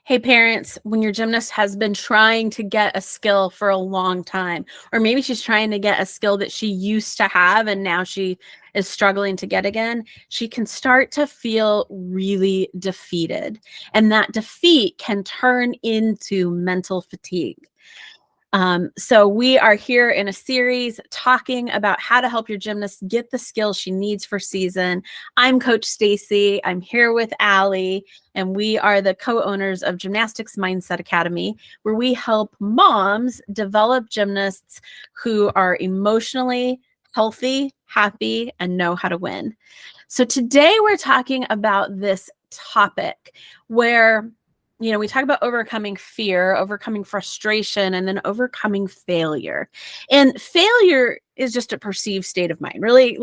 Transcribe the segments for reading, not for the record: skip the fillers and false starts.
Hey parents, when your gymnast has been trying to get a skill for a long time, or maybe she's trying to get a skill that she used to have and now she is struggling to get again, she can start to feel really defeated. And that defeat can turn into mental fatigue. So we are here in a series talking about how to help your gymnast get the skills she needs for season. I'm Coach Stacy. I'm here with Allie, and we are the co-owners of Gymnastics Mindset Academy, where we help moms develop gymnasts who are emotionally healthy, happy, and know how to win. So today we're talking about this topic where we talk about overcoming fear, overcoming frustration, and then overcoming failure. And failure is just a perceived state of mind. Really,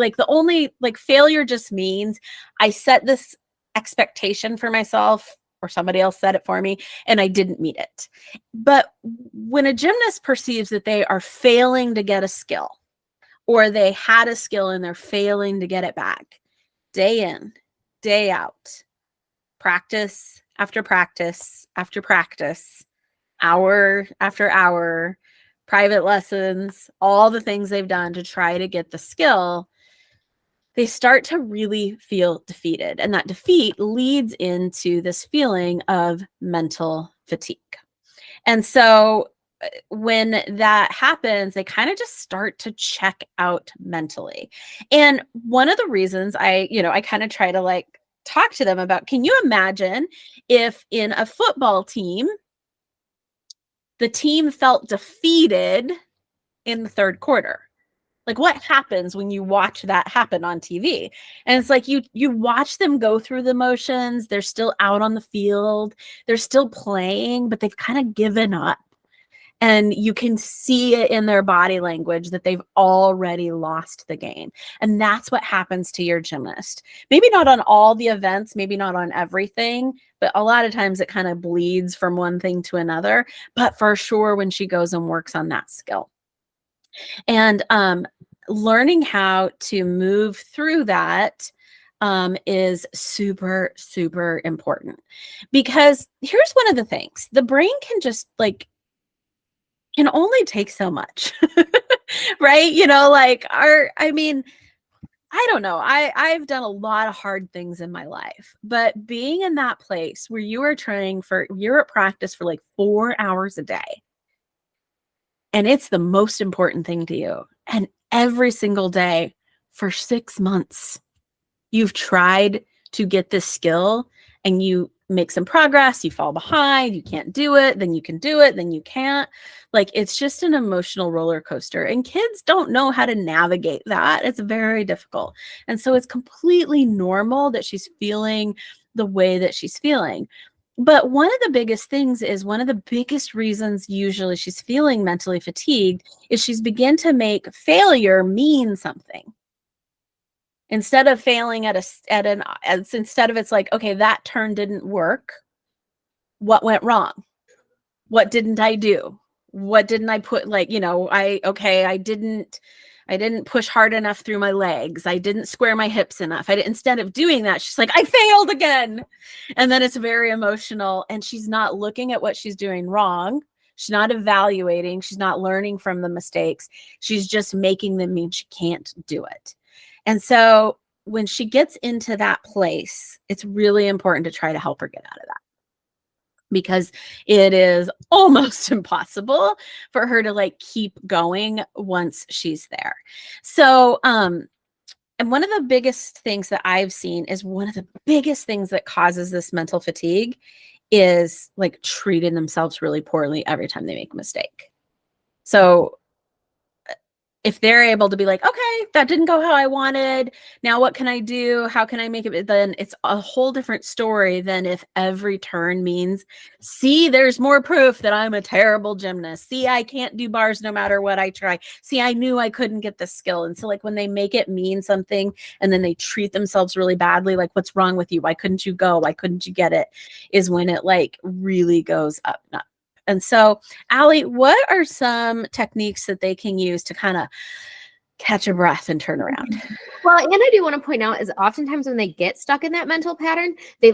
failure just means I set this expectation for myself or somebody else set it for me and I didn't meet it. But when a gymnast perceives that they are failing to get a skill, or they had a skill and they're failing to get it back, day in, day out, practice after practice after practice, hour after hour, private lessons, all the things they've done to try to get the skill, they start to really feel defeated. And that defeat leads into this feeling of mental fatigue. And so when that happens, they kind of just start to check out mentally. And one of the reasons I kind of try to talk to them about, can you imagine if in a football team, the team felt defeated in the third quarter? Like, what happens when you watch that happen on TV? And it's like you watch them go through the motions. They're still out on the field. They're still playing, but they've kind of given up. And you can see it in their body language that they've already lost the game. And that's what happens to your gymnast. Maybe not on all the events, maybe not on everything, but a lot of times it kind of bleeds from one thing to another. But for sure, when she goes and works on that skill. And learning how to move through that is super, super important. Because here's one of the things. The brain can just can only take so much, right? I don't know. I've done a lot of hard things in my life, but being in that place where you're at practice for 4 hours a day, and it's the most important thing to you. And every single day for 6 months, you've tried to get this skill and you make some progress, you fall behind, you can't do it, then you can do it, then you can't. It's just an emotional roller coaster. And kids don't know how to navigate that. It's very difficult. And so it's completely normal that she's feeling the way that she's feeling. But one of the biggest things is one of the biggest reasons usually she's feeling mentally fatigued is she's begin to make failure mean something. Instead of failing instead of it's like, okay, that turn didn't work. What went wrong? What didn't I do? What didn't I put I didn't push hard enough through my legs. I didn't square my hips enough. Instead of doing that, she's like, I failed again. And then it's very emotional and she's not looking at what she's doing wrong. She's not evaluating. She's not learning from the mistakes. She's just making them mean she can't do it. And so when she gets into that place, it's really important to try to help her get out of that, because it is almost impossible for her to keep going once she's there. So, and one of the biggest things that I've seen is one of the biggest things that causes this mental fatigue is treating themselves really poorly every time they make a mistake. So if they're able to be like, okay, that didn't go how I wanted. Now what can I do? How can I make it? Then it's a whole different story than if every turn means, see, there's more proof that I'm a terrible gymnast. See, I can't do bars no matter what I try. See, I knew I couldn't get the skill. And so when they make it mean something and then they treat themselves really badly, what's wrong with you? Why couldn't you go? Why couldn't you get it? Is when it really goes up and up. And so, Allie, what are some techniques that they can use to kind of catch a breath and turn around? Well, and I do want to point out is oftentimes when they get stuck in that mental pattern, they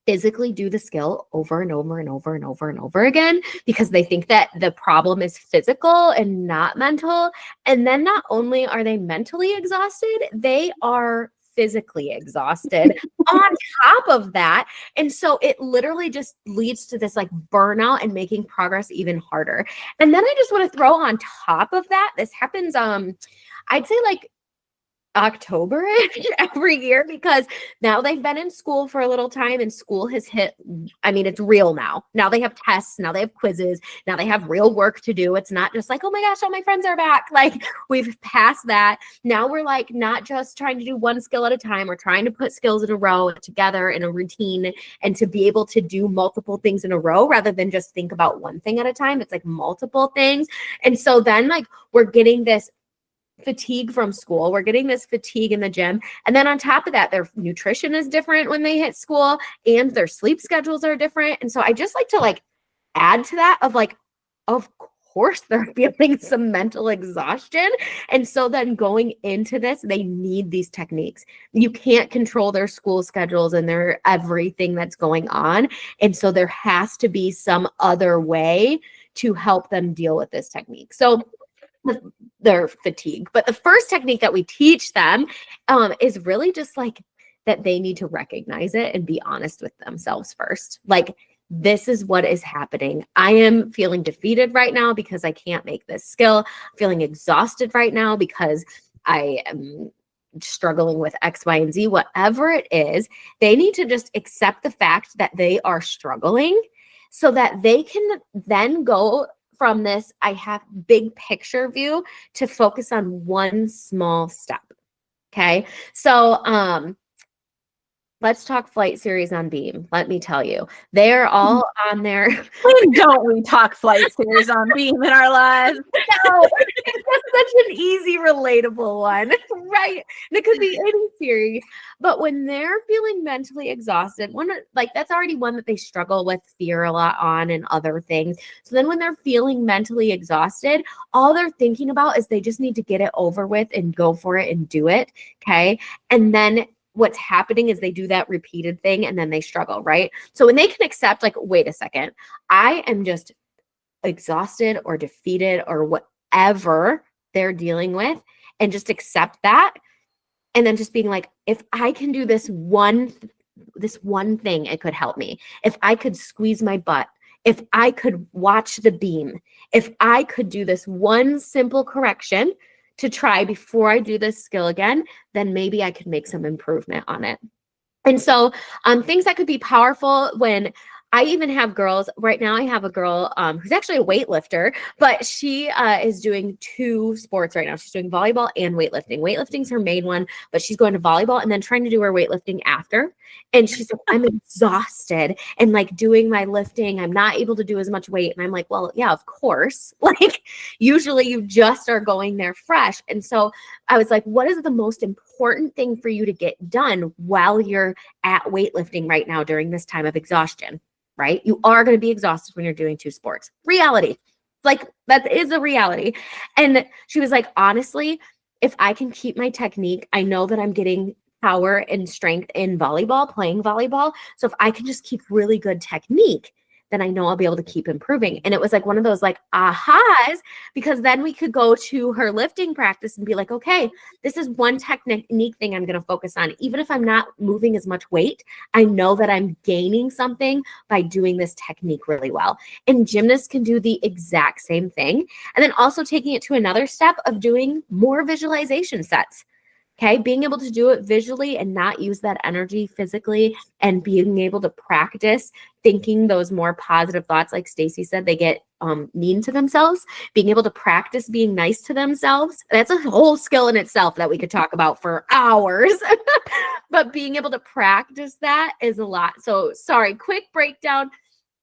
physically do the skill over and over and over and over and over again because they think that the problem is physical and not mental. And then not only are they mentally exhausted, they are physically exhausted on top of that. And so it literally just leads to this like burnout and making progress even harder. And then I just want to throw on top of that, this happens, I'd say like October-ish every year, because now they've been in school for a little time and school has hit, I mean, it's real now. Now they have tests, now they have quizzes, now they have real work to do. It's not just like, oh my gosh, all my friends are back. Like we've passed that. Now we're like not just trying to do one skill at a time. We're trying to put skills in a row together in a routine and to be able to do multiple things in a row rather than just think about one thing at a time. It's like multiple things. And so then like we're getting this fatigue from school. We're getting this fatigue in the gym. And then on top of that, their nutrition is different when they hit school and their sleep schedules are different. And so I just like to like add to that of like, of course they're feeling some mental exhaustion. And so then going into this, they need these techniques. You can't control their school schedules and their everything that's going on. And so there has to be some other way to help them deal with this technique. So their fatigue. But the first technique that we teach them is really just like that they need to recognize it and be honest with themselves first. Like, this is what is happening. I am feeling defeated right now because I can't make this skill. I'm feeling exhausted right now because I am struggling with X, Y, and Z, whatever it is. They need to just accept the fact that they are struggling so that they can then go from this, I have big picture view to focus on one small step. Okay. So, let's talk flight series on Beam. Let me tell you, they're all on there. When don't we talk flight series on Beam in our lives? No, it's such an easy, relatable one, right? It could be any series, but when they're feeling mentally exhausted, that's already one that they struggle with fear a lot on and other things. So then when they're feeling mentally exhausted, all they're thinking about is they just need to get it over with and go for it and do it. Okay. And then what's happening is they do that repeated thing and then they struggle, right? So when they can accept, like, wait a second, I am just exhausted or defeated or whatever they're dealing with, and just accept that. And then just being like, if I can do this one thing, it could help me. If I could squeeze my butt, if I could watch the beam, if I could do this one simple correction to try before I do this skill again, then maybe I could make some improvement on it. And so things that could be powerful when I even have girls right now. I have a girl who's actually a weightlifter, but she is doing two sports right now. She's doing volleyball and weightlifting. Weightlifting's her main one, but she's going to volleyball and then trying to do her weightlifting after. And she's like, I'm exhausted and like doing my lifting, I'm not able to do as much weight. And I'm like, well, yeah, of course. Like usually you just are going there fresh. And so I was like, what is the most important thing for you to get done while you're at weightlifting right now during this time of exhaustion? Right? You are going to be exhausted when you're doing two sports. Reality. Like that is a reality. And she was like, honestly, if I can keep my technique, I know that I'm getting power and strength in volleyball, playing volleyball. So if I can just keep really good technique, then I know I'll be able to keep improving. And it was like one of those like ahas, because then we could go to her lifting practice and be like, okay, this is one technique thing I'm going to focus on. Even if I'm not moving as much weight, I know that I'm gaining something by doing this technique really well. And gymnasts can do the exact same thing. And then also taking it to another step of doing more visualization sets. Okay, being able to do it visually and not use that energy physically, and being able to practice thinking those more positive thoughts. Like Stacy said, they get mean to themselves. Being able to practice being nice to themselves. That's a whole skill in itself that we could talk about for hours. But being able to practice that is a lot. So sorry, quick breakdown.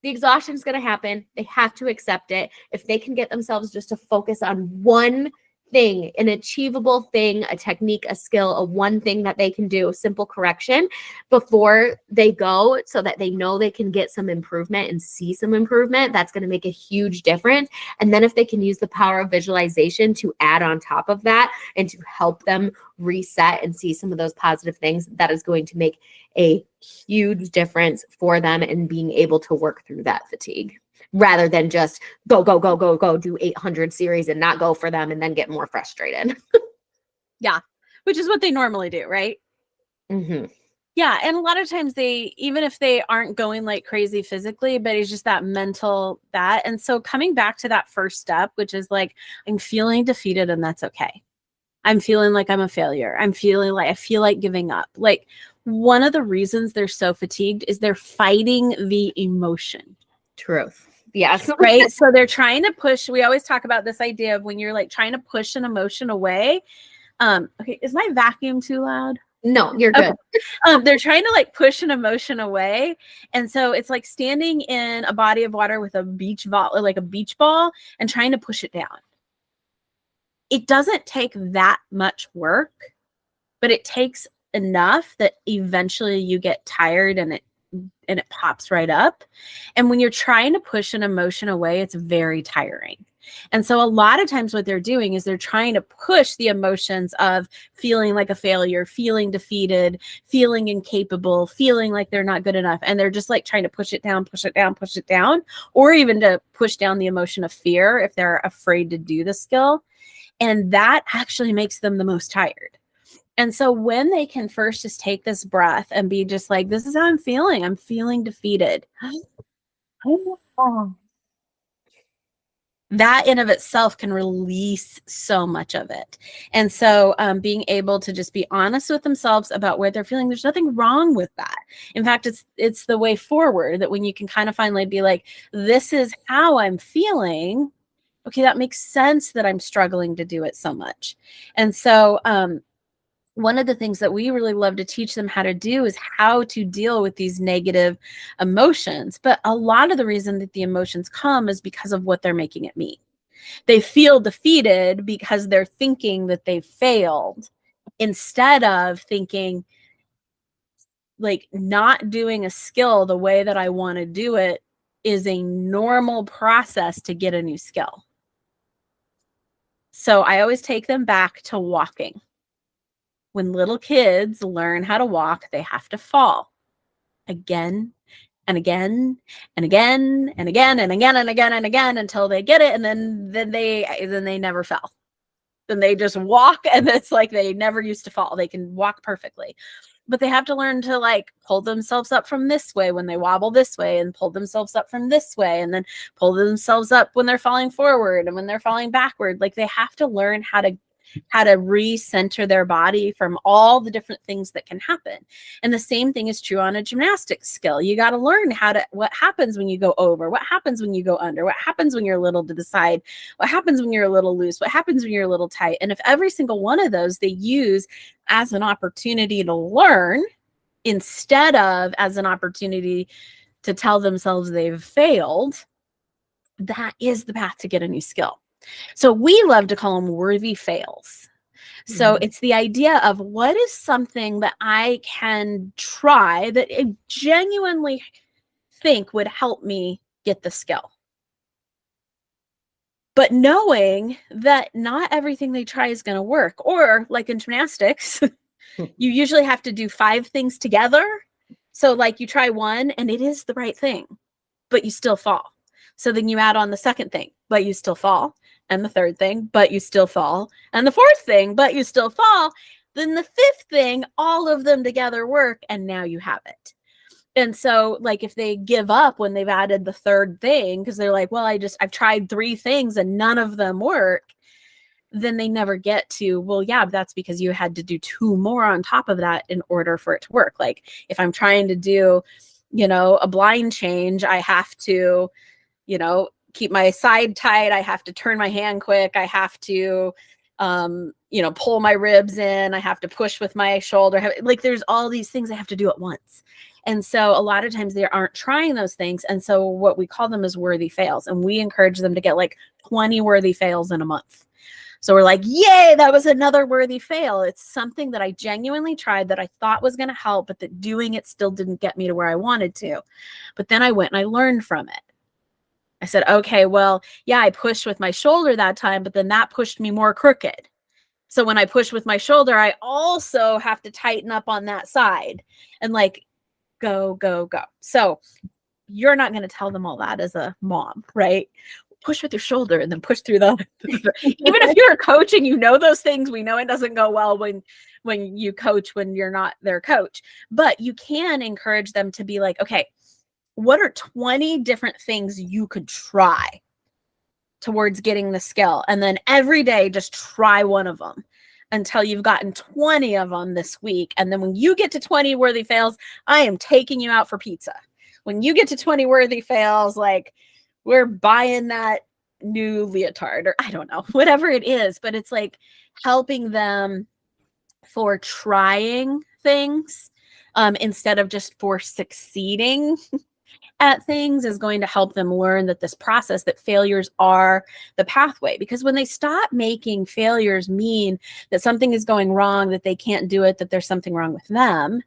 The exhaustion is going to happen. They have to accept it. If they can get themselves just to focus on one thing, an achievable thing, a technique, a skill, a one thing that they can do, simple correction before they go so that they know they can get some improvement and see some improvement, that's going to make a huge difference. And then if they can use the power of visualization to add on top of that and to help them reset and see some of those positive things, that is going to make a huge difference for them in being able to work through that fatigue, rather than just go, go, go, go, go, do 800 series and not go for them and then get more frustrated. Yeah. Which is what they normally do, right? Mm-hmm. Yeah. And a lot of times even if they aren't going like crazy physically, but it's just that mental that. And so coming back to that first step, which is like, I'm feeling defeated and that's okay. I'm feeling like I'm a failure. I feel like giving up. Like one of the reasons they're so fatigued is they're fighting the emotion. Truth. Yes. Right. So they're trying to push. We always talk about this idea of when you're like trying to push an emotion away. Okay. Is my vacuum too loud? No, you're good. Okay. They're trying to like push an emotion away. And so it's like standing in a body of water with a beach ball, like a beach ball, and trying to push it down. It doesn't take that much work, but it takes enough that eventually you get tired and it pops right up. And when you're trying to push an emotion away, it's very tiring. And so a lot of times what they're doing is they're trying to push the emotions of feeling like a failure, feeling defeated, feeling incapable, feeling like they're not good enough. And they're just like trying to push it down, push it down, push it down, or even to push down the emotion of fear if they're afraid to do the skill. And that actually makes them the most tired. And so when they can first just take this breath and be just like, this is how I'm feeling defeated. That in of itself can release so much of it. And so being able to just be honest with themselves about where they're feeling, there's nothing wrong with that. In fact, it's the way forward, that when you can kind of finally be like, this is how I'm feeling. Okay, that makes sense that I'm struggling to do it so much. And so one of the things that we really love to teach them how to do is how to deal with these negative emotions. But a lot of the reason that the emotions come is because of what they're making it mean. They feel defeated because they're thinking that they failed, instead of thinking like not doing a skill the way that I want to do it is a normal process to get a new skill. So I always take them back to walking. When little kids learn how to walk, they have to fall again and again and again and again and again and again and again until they get it. And then they never fell. Then they just walk, and it's like they never used to fall. They can walk perfectly. But they have to learn to like pull themselves up from this way when they wobble this way, and pull themselves up from this way, and then pull themselves up when they're falling forward and when they're falling backward. Like they have to learn how to recenter their body from all the different things that can happen. And the same thing is true on a gymnastics skill. You got to learn what happens when you go over, what happens when you go under, what happens when you're a little to the side, what happens when you're a little loose, what happens when you're a little tight. And if every single one of those they use as an opportunity to learn instead of as an opportunity to tell themselves they've failed, that is the path to get a new skill. So we love to call them worthy fails. So it's the idea of what is something that I can try that I genuinely think would help me get the skill. But knowing that not everything they try is going to work, or like in gymnastics, you usually have to do 5 things together. So like you try one and it is the right thing, but you still fall. So then you add on the second thing, but you still fall. And the third thing, but you still fall. And the fourth thing, but you still fall. Then the fifth thing, all of them together work, and now you have it. And so like if they give up when they've added the third thing, because they're like, well, I've tried 3 things and none of them work, then they never get to, well, yeah, that's because you had to do 2 more on top of that in order for it to work. Like if I'm trying to do, a blind change, I have to, keep my side tight. I have to turn my hand quick. I have to, pull my ribs in. I have to push with my shoulder. Like there's all these things I have to do at once. And so a lot of times they aren't trying those things. And so what we call them is worthy fails. And we encourage them to get like 20 worthy fails in a month. So we're like, yay, that was another worthy fail. It's something that I genuinely tried that I thought was going to help, but that doing it still didn't get me to where I wanted to. But then I went and I learned from it. I said, okay, well, yeah, I pushed with my shoulder that time, but then that pushed me more crooked. So when I push with my shoulder, I also have to tighten up on that side and like go, go, go. So you're not going to tell them all that as a mom, right? Push with your shoulder and then push through the even if you're a coach and you know those things, we know it doesn't go well when you coach when you're not their coach, but you can encourage them to be like, okay, what are 20 different things you could try towards getting the skill? And then every day just try one of them until you've gotten 20 of them this week. And then when you get to 20 worthy fails, I am taking you out for pizza. When you get to 20 worthy fails, like we're buying that new leotard, or I don't know, whatever it is, but it's like helping them for trying things instead of just for succeeding at things is going to help them learn that this process, that failures are the pathway. Because when they stop making failures mean that something is going wrong, that they can't do it, that there's something wrong with them,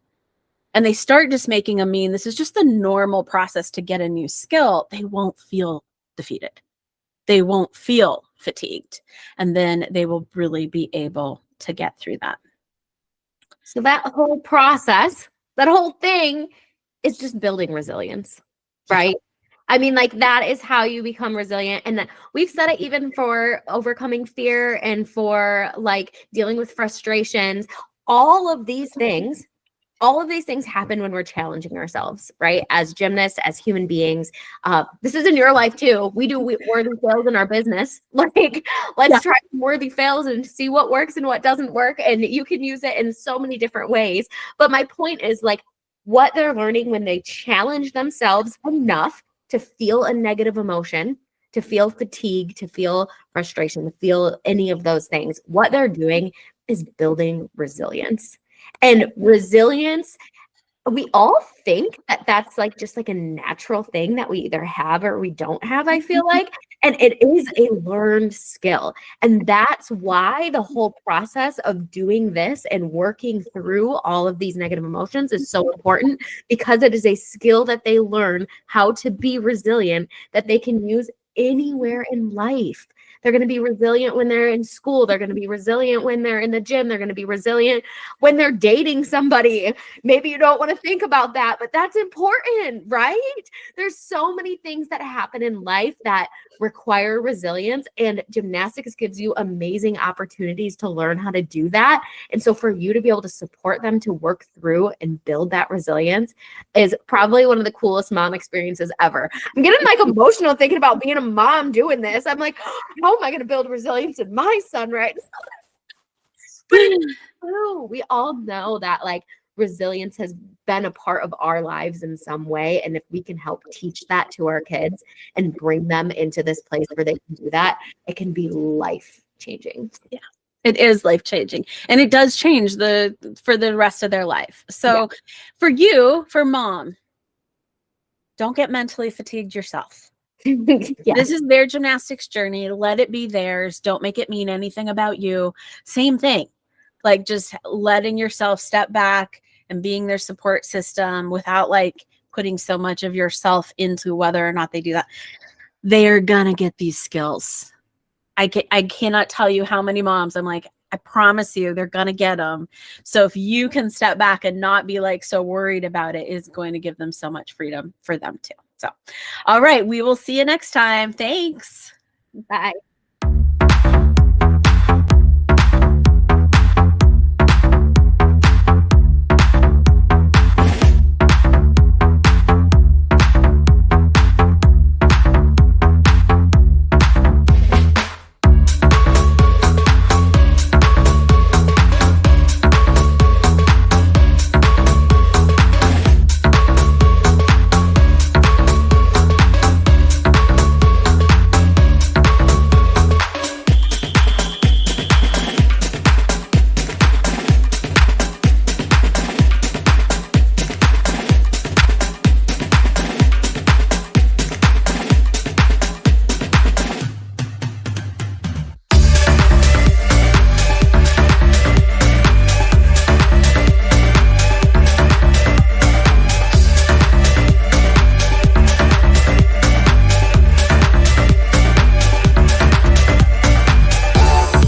and they start just making them mean this is just the normal process to get a new skill, they won't feel defeated. They won't feel fatigued. And then they will really be able to get through that. So that whole process, that whole thing is just building resilience, right? I mean, like that is how you become resilient. And that we've said it even for overcoming fear and for like dealing with frustrations. All of these things happen when we're challenging ourselves, right? As gymnasts, as human beings. This is in your life too. We do worthy fails in our business. Like, let's try worthy fails and see what works and what doesn't work. And you can use it in so many different ways. But my point is like what they're learning when they challenge themselves enough to feel a negative emotion, to feel fatigue, to feel frustration, to feel any of those things. What they're doing is building resilience. And resilience, we all think that that's like just like a natural thing that we either have or we don't have, I feel like. And it is a learned skill. And that's why the whole process of doing this and working through all of these negative emotions is so important, because it is a skill that they learn how to be resilient that they can use anywhere in life. They're going to be resilient when they're in school. They're going to be resilient when they're in the gym. They're going to be resilient when they're dating somebody. Maybe you don't want to think about that, but that's important, right? There's so many things that happen in life that require resilience, and gymnastics gives you amazing opportunities to learn how to do that. And so for you to be able to support them to work through and build that resilience is probably one of the coolest mom experiences ever. I'm getting like emotional thinking about being a mom doing this. I'm like, how am I going to build resilience in my son right now? But it's true. We all know that like resilience has been a part of our lives in some way. And if we can help teach that to our kids and bring them into this place where they can do that, it can be life changing. Yeah. It is life changing, and it does change for the rest of their life. So for you, for mom, don't get mentally fatigued yourself. This is their gymnastics journey. Let it be theirs. Don't make it mean anything about you. Same thing. Like just letting yourself step back and being their support system without like putting so much of yourself into whether or not they do that. They are going to get these skills. I cannot tell you how many moms I'm like, I promise you they're going to get them. So if you can step back and not be like so worried about it, is going to give them so much freedom for them too. So, all right, we will see you next time. Thanks. Bye.